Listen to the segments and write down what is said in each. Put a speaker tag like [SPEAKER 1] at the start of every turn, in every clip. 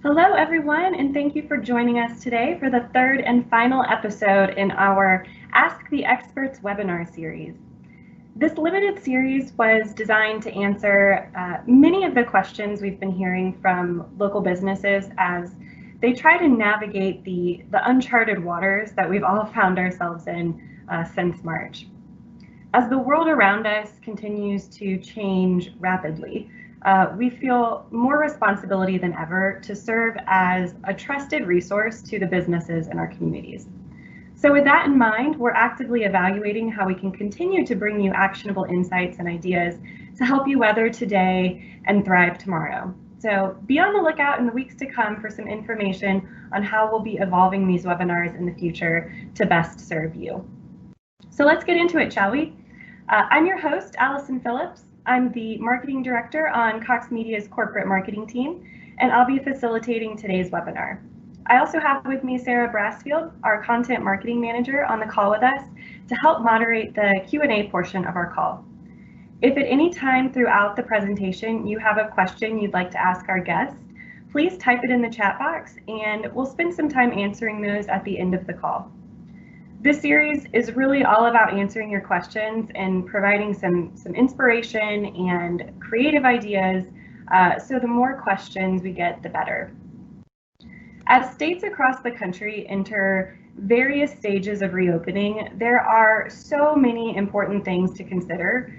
[SPEAKER 1] Hello, everyone, and thank you for joining us today for the third and final episode in our Ask the Experts webinar series. This limited series was designed to answer many of the questions we've been hearing from local businesses as they try to navigate the uncharted waters that we've all found ourselves in since March. As the world around us continues to change rapidly, we feel more responsibility than ever to serve as a trusted resource to the businesses in our communities. So with that in mind, we're actively evaluating how we can continue to bring you actionable insights and ideas to help you weather today and thrive tomorrow. So be on the lookout in the weeks to come for some information on how we'll be evolving these webinars in the future to best serve you. So let's get into it, shall we? I'm your host, Allison Phillips. I'm the marketing director on Cox Media's corporate marketing team, and I'll be facilitating today's webinar. I also have with me Sarah Brassfield, our content marketing manager, on the call with us to help moderate the Q&A portion of our call. If at any time throughout the presentation you have a question you'd like to ask our guest, please type it in the chat box and we'll spend some time answering those at the end of the call. This series is really all about answering your questions and providing some inspiration and creative ideas, so the more questions we get, the better. As states across the country enter various stages of reopening, there are so many important things to consider,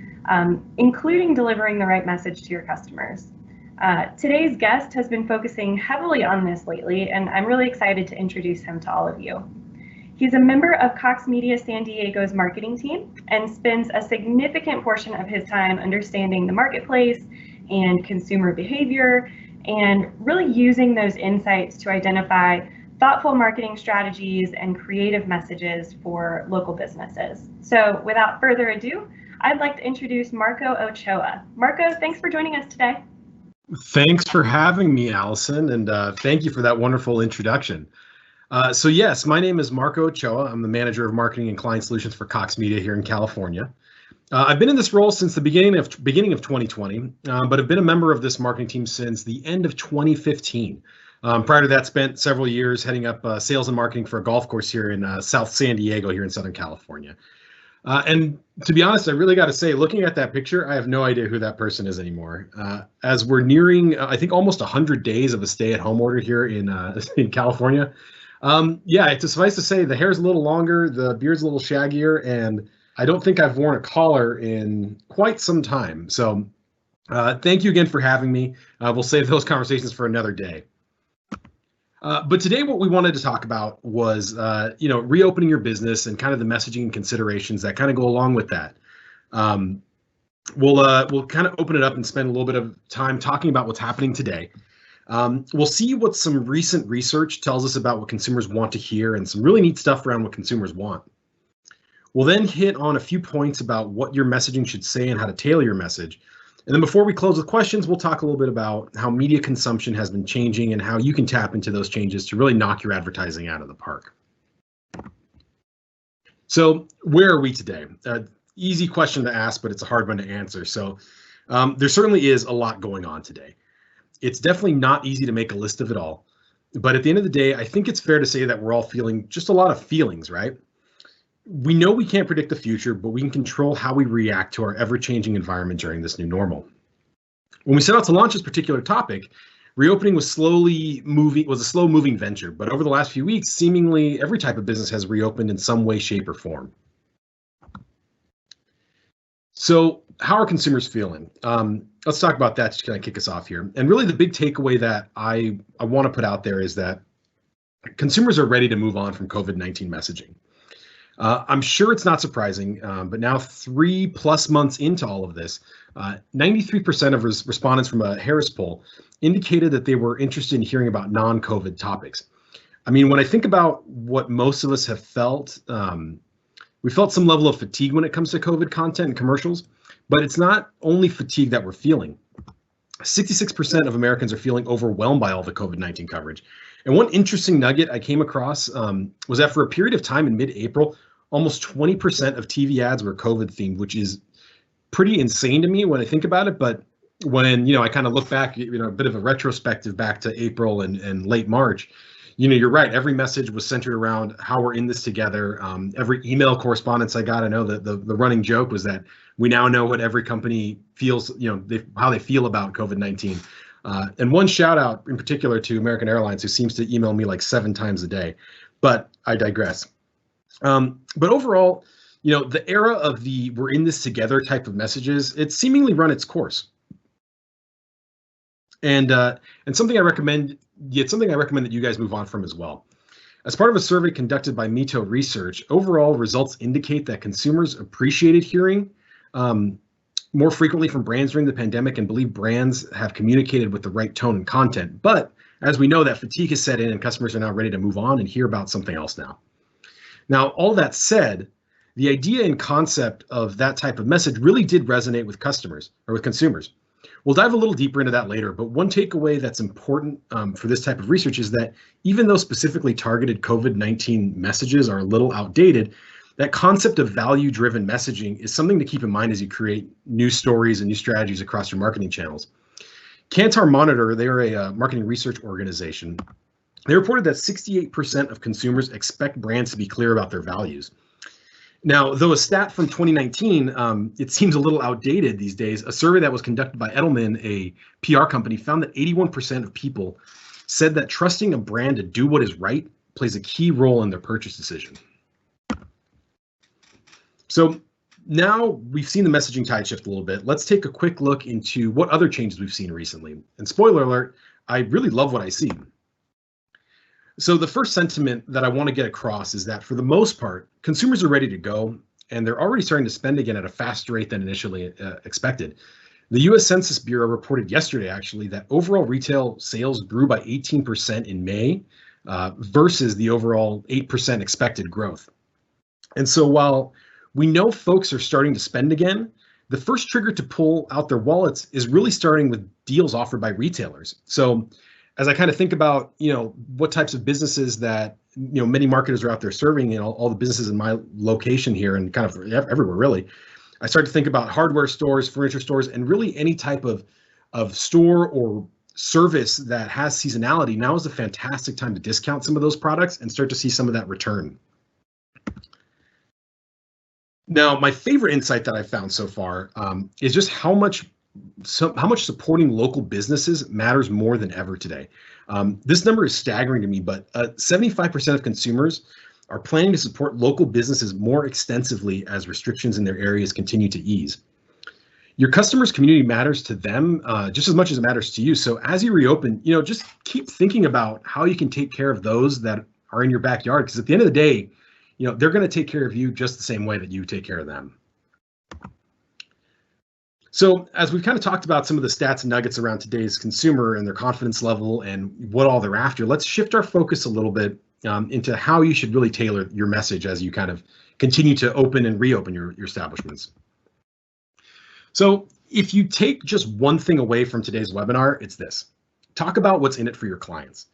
[SPEAKER 1] including delivering the right message to your customers. Today's guest has been focusing heavily on this lately, and I'm really excited to introduce him to all of you. He's a member of Cox Media San Diego's marketing team and spends a significant portion of his time understanding the marketplace and consumer behavior and really using those insights to identify thoughtful marketing strategies and creative messages for local businesses. So without further ado, I'd like to introduce Marco Ochoa. Marco, thanks for joining us today.
[SPEAKER 2] Thanks for having me, Allison, and thank you for that wonderful introduction. So yes, my name is Marco Ochoa. I'm the manager of marketing and client solutions for Cox Media here in California. I've been in this role since the beginning of 2020, but have been a member of this marketing team since the end of 2015. Prior to that, spent several years heading up sales and marketing for a golf course here in South San Diego here in Southern California. And to be honest, I really got to say, looking at that picture, I have no idea who that person is anymore. As we're nearing, I think, almost 100 days of a stay-at-home order here in California. Yeah, it's suffice to say the hair's a little longer, the beard's a little shaggier, and I don't think I've worn a collar in quite some time. So thank you again for having me. We'll save those conversations for another day. But today what we wanted to talk about was, reopening your business and kind of the messaging and considerations that kind of go along with that. We'll kind of open it up and spend a little bit of time talking about what's happening today. We'll see what some recent research tells us about what consumers want to hear and some really neat stuff around what consumers want. We'll then hit on a few points about what your messaging should say and how to tailor your message. And then before we close with questions, we'll talk a little bit about how media consumption has been changing and how you can tap into those changes to really knock your advertising out of the park. So where are we today? Easy question to ask, but it's a hard one to answer. So there certainly is a lot going on today. It's definitely not easy to make a list of it all. But at the end of the day, I think it's fair to say that we're all feeling just a lot of feelings, right? We know we can't predict the future, but we can control how we react to our ever-changing environment during this new normal. When we set out to launch this particular topic, reopening was a slow-moving venture, but over the last few weeks, seemingly every type of business has reopened in some way, shape, or form. So how are consumers feeling? Let's talk about that to kind of kick us off here. And really the big takeaway that I want to put out there is that consumers are ready to move on from COVID-19 messaging. I'm sure it's not surprising, but now 3+ months into all of this, 93% of respondents from a Harris poll indicated that they were interested in hearing about non-COVID topics. I mean, when I think about what most of us have felt, we felt some level of fatigue when it comes to COVID content and commercials, but it's not only fatigue that we're feeling. 66% of Americans are feeling overwhelmed by all the COVID-19 coverage. And one interesting nugget I came across was that for a period of time in mid-April, almost 20% of TV ads were COVID themed, which is pretty insane to me when I think about it. But when, I kind of look back, a bit of a retrospective back to April and late March, you're right. Every message was centered around how we're in this together. Every email correspondence I got, I know that the running joke was that we now know what every company feels, how they feel about COVID-19. And one shout out in particular to American Airlines, who seems to email me like 7 times a day, but I digress. But overall, the era of the we're in this together type of messages, it's seemingly run its course. And something I recommend, that you guys move on from as well. As part of a survey conducted by Mito Research, overall results indicate that consumers appreciated hearing more frequently from brands during the pandemic and believe brands have communicated with the right tone and content. But as we know, that fatigue has set in and customers are now ready to move on and hear about something else now. Now, all that said, the idea and concept of that type of message really did resonate with customers or with consumers. We'll dive a little deeper into that later, but one takeaway that's important for this type of research is that even though specifically targeted COVID-19 messages are a little outdated, that concept of value-driven messaging is something to keep in mind as you create new stories and new strategies across your marketing channels. Kantar Monitor, they're a marketing research organization. They reported that 68% of consumers expect brands to be clear about their values. Now, though a stat from 2019, it seems a little outdated these days, a survey that was conducted by Edelman, a PR company, found that 81% of people said that trusting a brand to do what is right plays a key role in their purchase decision. So now we've seen the messaging tide shift a little bit. Let's take a quick look into what other changes we've seen recently. And spoiler alert, I really love what I see. So the first sentiment that I want to get across is that for the most part, consumers are ready to go and they're already starting to spend again at a faster rate than initially expected. The US Census Bureau reported yesterday, actually, that overall retail sales grew by 18% in May versus the overall 8% expected growth. And so while we know folks are starting to spend again, the first trigger to pull out their wallets is really starting with deals offered by retailers. So as I kind of think about, what types of businesses that, many marketers are out there serving, all the businesses in my location here and kind of everywhere really, I start to think about hardware stores, furniture stores, and really any type of store or service that has seasonality. Now is a fantastic time to discount some of those products and start to see some of that return. Now, my favorite insight that I've found so far is just how much supporting local businesses matters more than ever today. This number is staggering to me, but 75% of consumers are planning to support local businesses more extensively as restrictions in their areas continue to ease. Your customers' community matters to them just as much as it matters to you. So as you reopen, just keep thinking about how you can take care of those that are in your backyard, because at the end of the day, they're going to take care of you just the same way that you take care of them. So as we've kind of talked about some of the stats and nuggets around today's consumer and their confidence level and what all they're after, let's shift our focus a little bit into how you should really tailor your message as you kind of continue to open and reopen your establishments. So if you take just one thing away from today's webinar, it's this: talk about what's in it for your clients.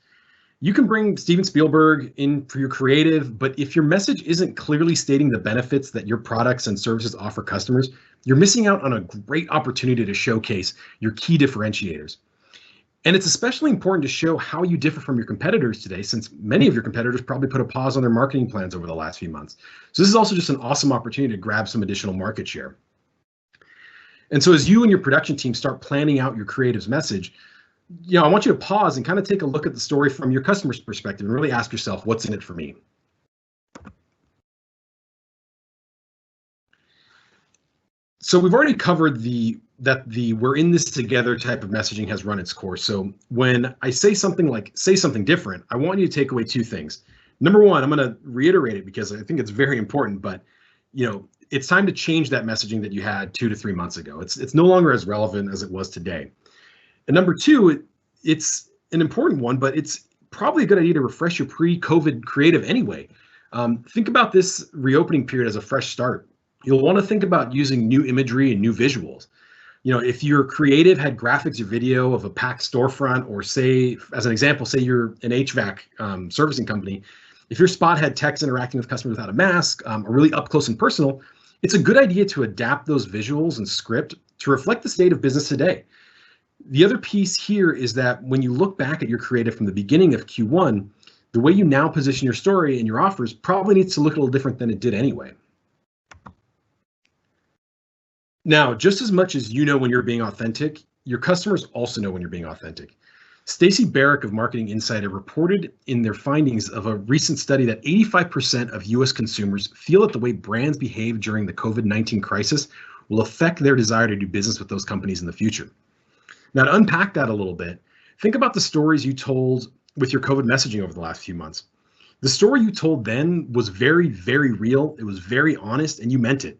[SPEAKER 2] You can bring Steven Spielberg in for your creative, but if your message isn't clearly stating the benefits that your products and services offer customers, you're missing out on a great opportunity to showcase your key differentiators. And it's especially important to show how you differ from your competitors today, since many of your competitors probably put a pause on their marketing plans over the last few months. So this is also just an awesome opportunity to grab some additional market share. And so as you and your production team start planning out your creative's message, I want you to pause and kind of take a look at the story from your customer's perspective and really ask yourself, what's in it for me? So we've already covered that we're in this together type of messaging has run its course. So when I say something like say something different, I want you to take away 2 things. Number one, I'm going to reiterate it because I think it's very important, but it's time to change that messaging that you had 2 to 3 months ago. It's no longer as relevant as it was today. And number 2, it's an important one, but it's probably a good idea to refresh your pre-COVID creative anyway. Think about this reopening period as a fresh start. You'll want to think about using new imagery and new visuals. If your creative had graphics or video of a packed storefront, or say, as an example, say you're an HVAC servicing company, if your spot had text interacting with customers without a mask, or really up close and personal, it's a good idea to adapt those visuals and script to reflect the state of business today. The other piece here is that when you look back at your creative from the beginning of Q1, the way you now position your story and your offers probably needs to look a little different than it did anyway. Now, just as much as you know when you're being authentic, your customers also know when you're being authentic. Stacy Barrick of Marketing Insider reported in their findings of a recent study that 85% of US consumers feel that the way brands behave during the COVID-19 crisis will affect their desire to do business with those companies in the future. Now, to unpack that a little bit, think about the stories you told with your COVID messaging over the last few months. The story you told then was very, very real. It was very honest, and you meant it.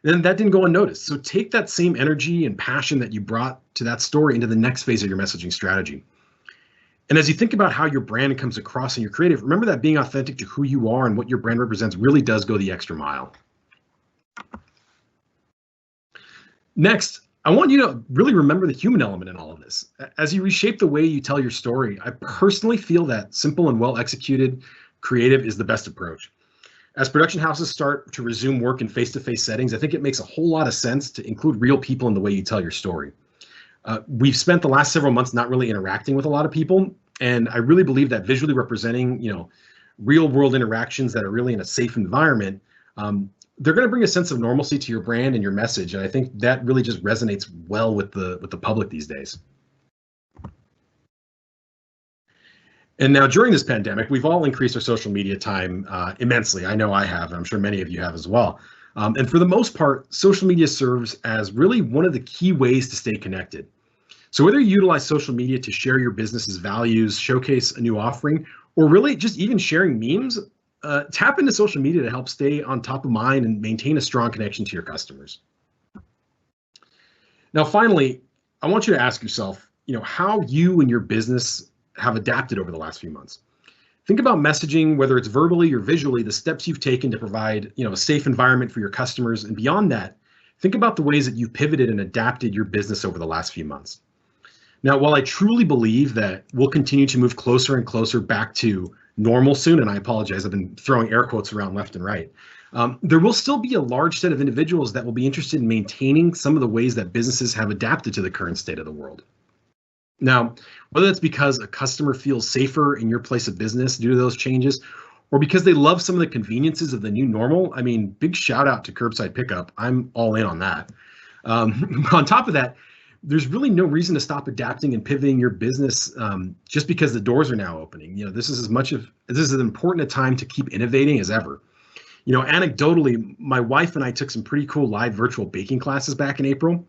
[SPEAKER 2] And that didn't go unnoticed. So take that same energy and passion that you brought to that story into the next phase of your messaging strategy. And as you think about how your brand comes across in your creative, remember that being authentic to who you are and what your brand represents really does go the extra mile. Next, I want you to really remember the human element in all of this. As you reshape the way you tell your story, I personally feel that simple and well-executed creative is the best approach. As production houses start to resume work in face-to-face settings, I think it makes a whole lot of sense to include real people in the way you tell your story. We've spent the last several months not really interacting with a lot of people, and I really believe that visually representing, real-world interactions that are really in a safe environment, they're going to bring a sense of normalcy to your brand and your message, and I think that really just resonates well with the public these days. And now during this pandemic, we've all increased our social media time immensely. I know I have, and I'm sure many of you have as well. And for the most part, social media serves as really one of the key ways to stay connected. So whether you utilize social media to share your business's values, showcase a new offering, or really just even sharing memes, tap into social media to help stay on top of mind and maintain a strong connection to your customers. Now, finally, I want you to ask yourself, how you and your business have adapted over the last few months. Think about messaging, whether it's verbally or visually, the steps you've taken to provide, a safe environment for your customers. And beyond that, think about the ways that you've pivoted and adapted your business over the last few months. Now, while I truly believe that we'll continue to move closer and closer back to normal soon, and I apologize, I've been throwing air quotes around left and right, there will still be a large set of individuals that will be interested in maintaining some of the ways that businesses have adapted to the current state of the world. Now, whether that's because a customer feels safer in your place of business due to those changes, or because they love some of the conveniences of the new normal, I mean, big shout out to curbside pickup. I'm all in on that. On top of that, there's really no reason to stop adapting and pivoting your business just because the doors are now opening. This is as important a time to keep innovating as ever. Anecdotally, my wife and I took some pretty cool live virtual baking classes back in April.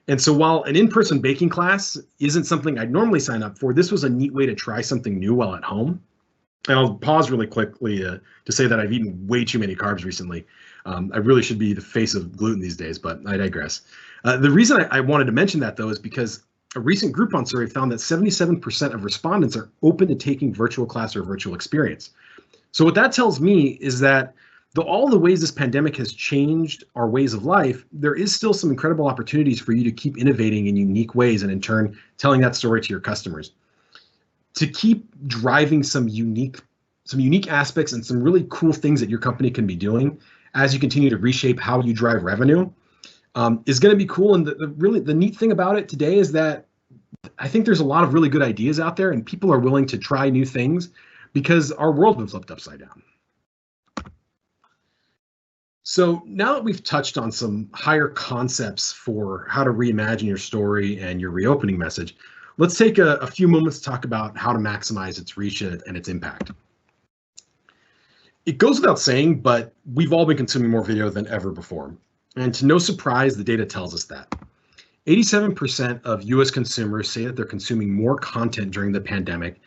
[SPEAKER 2] And so while an in-person baking class isn't something I'd normally sign up for, this was a neat way to try something new while at home. And I'll pause really quickly to say that I've eaten way too many carbs recently. I really should be the face of gluten these days, but I digress. The reason I wanted to mention that, though, is because a recent Groupon survey found that 77% of respondents are open to taking virtual class or virtual experience. So what that tells me is that all the ways this pandemic has changed our ways of life, there is still some incredible opportunities for you to keep innovating in unique ways and in turn telling that story to your customers. To keep driving some unique aspects and some really cool things that your company can be doing as you continue to reshape how you drive revenue is going to be cool. And the neat thing about it today is that I think there's a lot of really good ideas out there and people are willing to try new things because our world's been flipped upside down. So now that we've touched on some higher concepts for how to reimagine your story and your reopening message, let's take a few moments to talk about how to maximize its reach and its impact. It goes without saying, but we've all been consuming more video than ever before. And to no surprise, the data tells us that. 87% of US consumers say that they're consuming more content during the pandemic.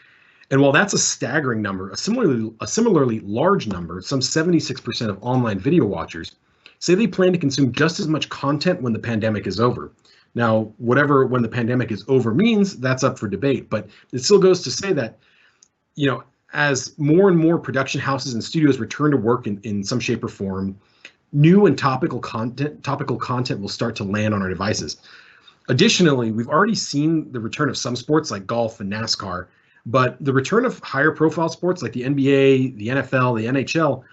[SPEAKER 2] And while that's a staggering number, a similarly large number, some 76% of online video watchers say they plan to consume just as much content when the pandemic is over. Now, whatever when the pandemic is over means, that's up for debate, but it still goes to say that, as more and more production houses and studios return to work in some shape or form, new and topical content will start to land on our devices. Additionally, we've already seen the return of some sports like golf and NASCAR, but the return of higher profile sports like the NBA, the NFL, the NHL,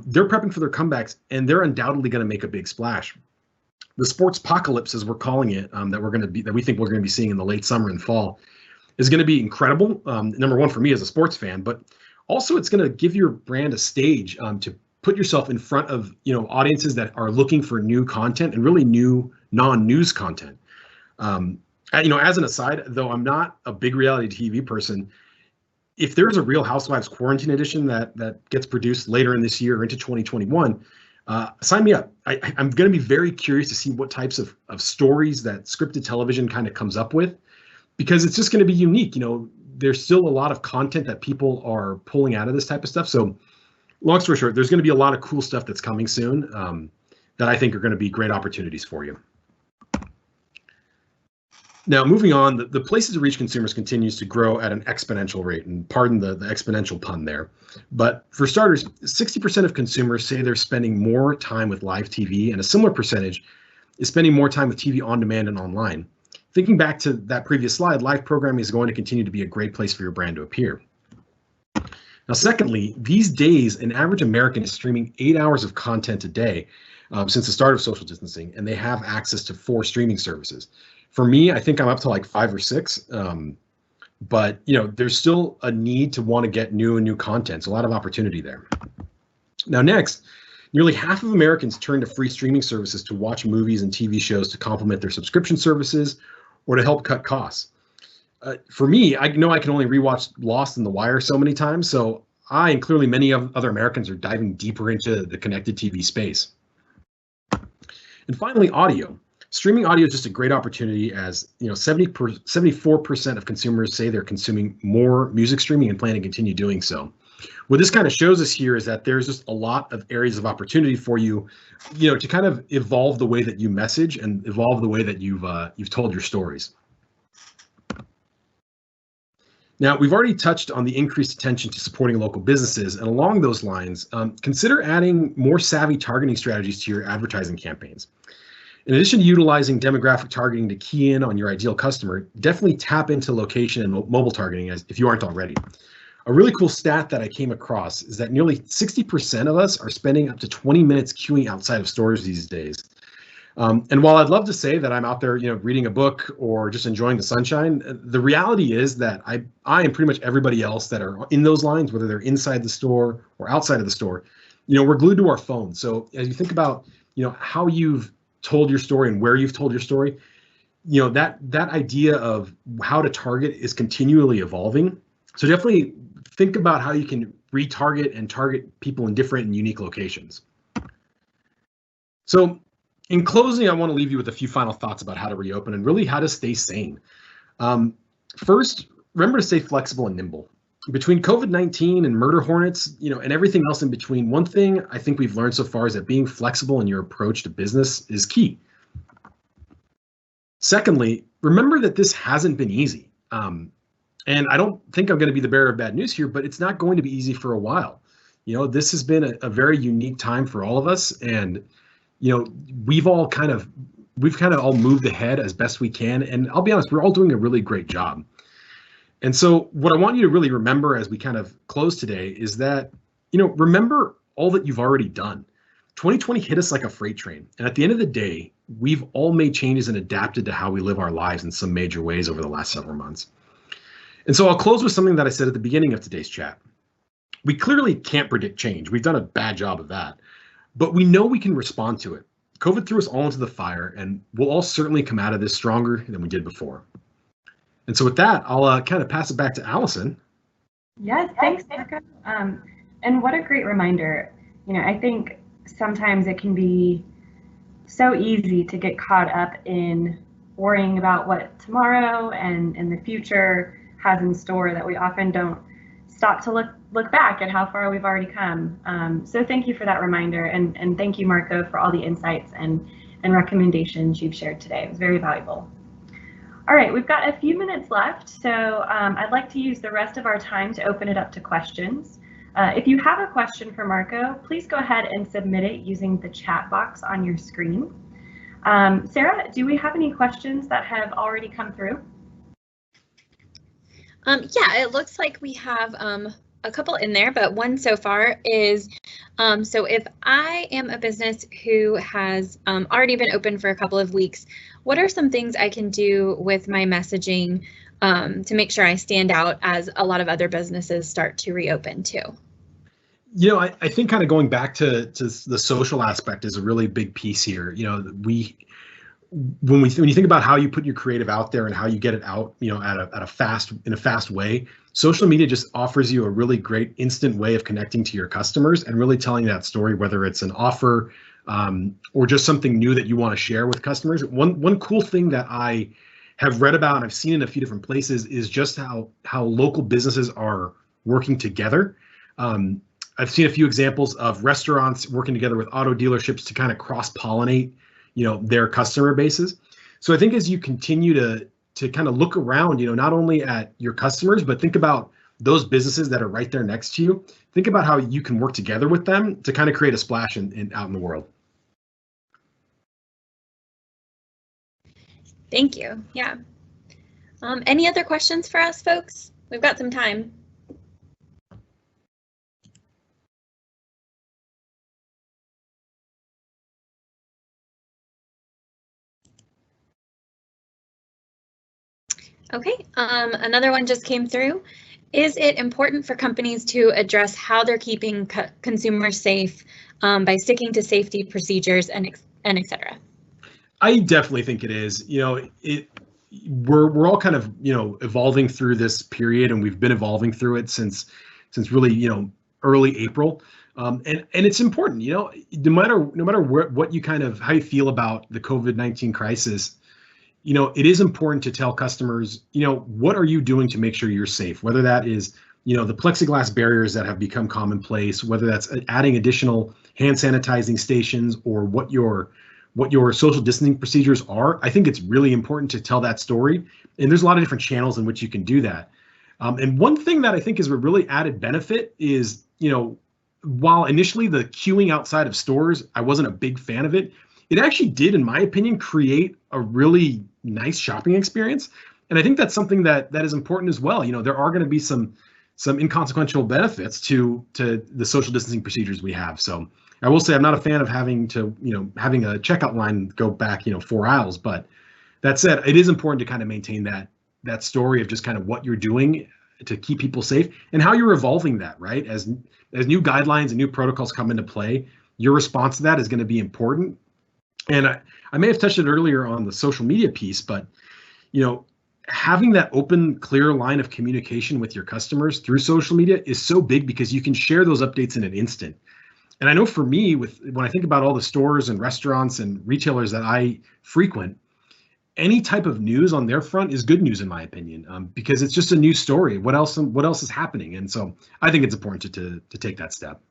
[SPEAKER 2] they're prepping for their comebacks and they're undoubtedly going to make a big splash. The sports apocalypse, as we're calling it, that we think we're going to be seeing in the late summer and fall, is going to be incredible. Number one for me as a sports fan, but also it's going to give your brand a stage to put yourself in front of audiences that are looking for new content and really new non-news content. As an aside, though I'm not a big reality TV person, if there's a Real Housewives Quarantine edition that gets produced later in this year or into 2021, sign me up. I'm going to be very curious to see what types of stories that scripted television kind of comes up with, because it's just going to be unique. There's still a lot of content that people are pulling out of this type of stuff. So long story short, there's going to be a lot of cool stuff that's coming soon that I think are going to be great opportunities for you. Now, moving on, the places to reach consumers continues to grow at an exponential rate, and pardon the exponential pun there. But for starters, 60% of consumers say they're spending more time with live TV, and a similar percentage is spending more time with TV on demand and online. Thinking back to that previous slide, live programming is going to continue to be a great place for your brand to appear. Now, secondly, these days, an average American is streaming 8 hours of content a day since the start of social distancing, and they have access to 4 streaming services. For me, I think I'm up to like 5 or 6, but there's still a need to want to get new content. So a lot of opportunity there. Now, next, nearly half of Americans turn to free streaming services to watch movies and TV shows to complement their subscription services or to help cut costs. For me, I know I can only rewatch Lost and The Wire so many times, so I and clearly many other Americans are diving deeper into the connected TV space. And finally, audio. Streaming audio is just a great opportunity, as 74% of consumers say they're consuming more music streaming and plan to continue doing so. What this kind of shows us here is that there's just a lot of areas of opportunity for you, to kind of evolve the way that you message and evolve the way that you've told your stories. Now, we've already touched on the increased attention to supporting local businesses, and along those lines, consider adding more savvy targeting strategies to your advertising campaigns. In addition to utilizing demographic targeting to key in on your ideal customer, definitely tap into location and mobile targeting if you aren't already. A really cool stat that I came across is that nearly 60% of us are spending up to 20 minutes queuing outside of stores these days. And while I'd love to say that I'm out there, reading a book or just enjoying the sunshine, the reality is that I and pretty much everybody else that are in those lines, whether they're inside the store or outside of the store, we're glued to our phones. So as you think about, how you've told your story and where you've told your story, that idea of how to target is continually evolving. So definitely think about how you can retarget and target people in different and unique locations. So in closing, I want to leave you with a few final thoughts about how to reopen and really how to stay sane. First, remember to stay flexible and nimble. Between COVID-19 and murder hornets, and everything else in between, one thing I think we've learned so far is that being flexible in your approach to business is key. Secondly, remember that this hasn't been easy. And I don't think I'm going to be the bearer of bad news here, but it's not going to be easy for a while. This has been a very unique time for all of us, and we've kind of all moved ahead as best we can. And I'll be honest, we're all doing a really great job. And so what I want you to really remember as we kind of close today is that, remember all that you've already done. 2020 hit us like a freight train. And at the end of the day, we've all made changes and adapted to how we live our lives in some major ways over the last several months. And so I'll close with something that I said at the beginning of today's chat. We clearly can't predict change. We've done a bad job of that, but we know we can respond to it. COVID threw us all into the fire, and we'll all certainly come out of this stronger than we did before. And so with that, I'll kind of pass it back to Allison.
[SPEAKER 1] Yes, thanks, Marco. And what a great reminder. I think sometimes it can be so easy to get caught up in worrying about what tomorrow and in the future has in store, that we often don't stop to look back at how far we've already come. So thank you for that reminder, and thank you, Marco, for all the insights and recommendations you've shared today. It was very valuable. All right, we've got a few minutes left, so I'd like to use the rest of our time to open it up to questions. If you have a question for Marco, please go ahead and submit it using the chat box on your screen. Sarah, do we have any questions that have already come through?
[SPEAKER 3] Yeah, it looks like we have a couple in there, but one so far is, so if I am a business who has already been open for a couple of weeks, what are some things I can do with my messaging to make sure I stand out as a lot of other businesses start to reopen too?
[SPEAKER 2] I think kind of going back to the social aspect is a really big piece here. When you think about how you put your creative out there and how you get it out, at a fast way, social media just offers you a really great instant way of connecting to your customers and really telling that story, whether it's an offer or just something new that you want to share with customers. One cool thing that I have read about and I've seen in a few different places is just how local businesses are working together. I've seen a few examples of restaurants working together with auto dealerships to kind of cross-pollinate their customer bases. So I think as you continue to kind of look around, not only at your customers, but think about those businesses that are right there next to you. Think about how you can work together with them to kind of create a splash out in the world.
[SPEAKER 3] Thank you. Yeah. Any other questions for us, folks? We've got some time. Okay, another one just came through. Is it important for companies to address how they're keeping consumers safe by sticking to safety procedures and et cetera?
[SPEAKER 2] I definitely think it is. We're all kind of evolving through this period, and we've been evolving through it since really early April. And it's important, no matter what you how you feel about the COVID-19 crisis. It is important to tell customers, what are you doing to make sure you're safe? Whether that is, the plexiglass barriers that have become commonplace, whether that's adding additional hand sanitizing stations or what your social distancing procedures are. I think it's really important to tell that story. And there's a lot of different channels in which you can do that. And one thing that I think is a really added benefit is, while initially the queuing outside of stores, I wasn't a big fan of it. It actually did, in my opinion, create a really nice shopping experience. And I think that's something that is important as well. There are going to be some inconsequential benefits to the social distancing procedures we have. So I will say I'm not a fan of having a checkout line go back, 4 aisles. But that said, it is important to kind of maintain that story of just kind of what you're doing to keep people safe and how you're evolving that, right? As new guidelines and new protocols come into play, your response to that is going to be important. And I may have touched it earlier on the social media piece, but having that open, clear line of communication with your customers through social media is so big because you can share those updates in an instant. And I know for me, when I think about all the stores and restaurants and retailers that I frequent, any type of news on their front is good news in my opinion, because it's just a new story. What else is happening? And so I think it's important to take that step.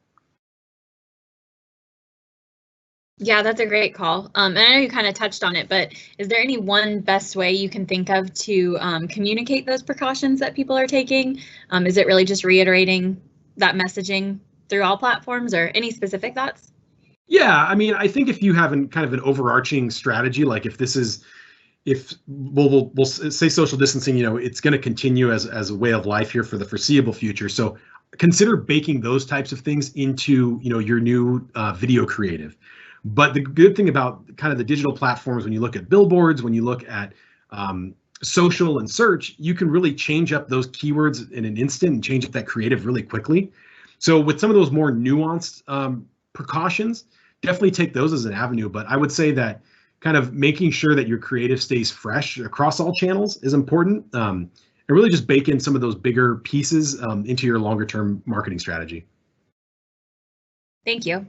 [SPEAKER 3] Yeah, that's a great call. And I know you kind of touched on it, but is there any one best way you can think of to communicate those precautions that people are taking? Is it really just reiterating that messaging through all platforms, or any specific thoughts?
[SPEAKER 2] Yeah, I mean, I think if you have kind of an overarching strategy, like if we'll say social distancing, it's going to continue as a way of life here for the foreseeable future. So consider baking those types of things into your new video creative. But the good thing about kind of the digital platforms, when you look at billboards, when you look at social and search, you can really change up those keywords in an instant and change up that creative really quickly. So with some of those more nuanced precautions, definitely take those as an avenue. But I would say that kind of making sure that your creative stays fresh across all channels is important. And really just bake in some of those bigger pieces into your longer term marketing strategy.
[SPEAKER 3] Thank you.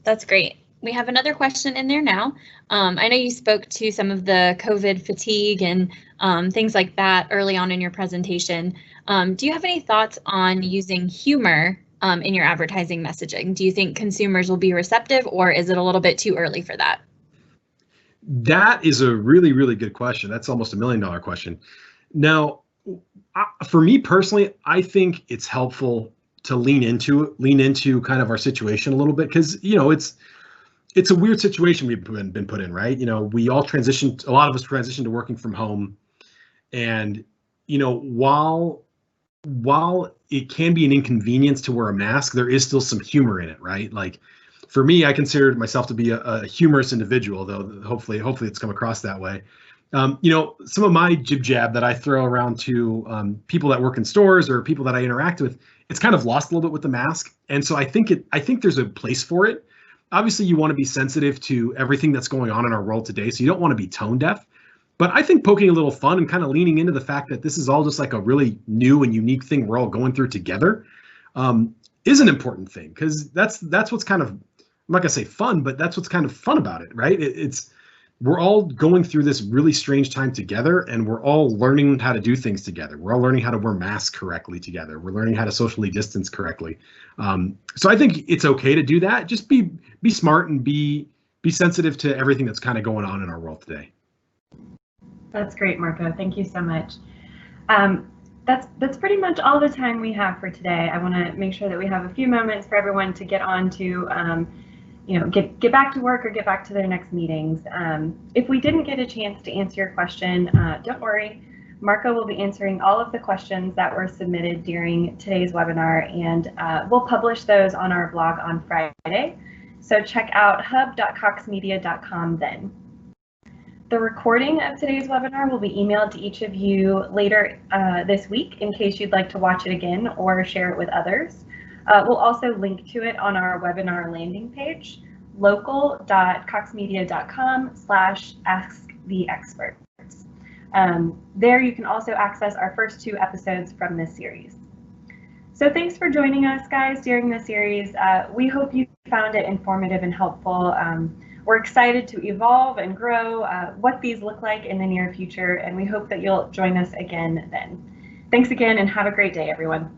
[SPEAKER 3] That's great. We have another question in there now. I know you spoke to some of the COVID fatigue and things like that early on in your presentation. Do you have any thoughts on using humor in your advertising messaging? Do you think consumers will be receptive, or is it a little bit too early for that?
[SPEAKER 2] That is a really, really good question. That's almost $1 million question. Now, for me personally, I think it's helpful to lean into kind of our situation a little bit, because it's a weird situation we've been put in, right? We all transitioned, a lot of us transitioned to working from home, and while while it can be an inconvenience to wear a mask, there is still some humor in it, right? Like for me, I consider myself to be a humorous individual, though hopefully it's come across that way. Some of my jib jab that I throw around to people that work in stores or people that I interact with, it's kind of lost a little bit with the mask. And so I think there's a place for it. Obviously, you want to be sensitive to everything that's going on in our world today, so you don't want to be tone deaf. But I think poking a little fun and kind of leaning into the fact that this is all just like a really new and unique thing we're all going through together is an important thing, because that's what's kind of, I'm not gonna say fun, but that's what's kind of fun about it, right? It's we're all going through this really strange time together, and we're all learning how to do things together. We're all learning how to wear masks correctly together. We're learning how to socially distance correctly. So I think it's okay to do that. Just be smart and be sensitive to everything that's kind of going on in our world today.
[SPEAKER 1] That's great, Marco. Thank you so much. That's pretty much all the time we have for today. I want to make sure that we have a few moments for everyone to get on to, get back to work or get back to their next meetings. If we didn't get a chance to answer your question, don't worry. Marco will be answering all of the questions that were submitted during today's webinar, and we'll publish those on our blog on Friday. So check out hub.coxmedia.com then. The recording of today's webinar will be emailed to each of you later this week in case you'd like to watch it again or share it with others. We'll also link to it on our webinar landing page, local.coxmedia.com/asktheexperts. There you can also access our first 2 episodes from this series. So thanks for joining us, guys, during the series. We hope you found it informative and helpful. We're excited to evolve and grow what these look like in the near future, and we hope that you'll join us again then. Thanks again, and have a great day, everyone.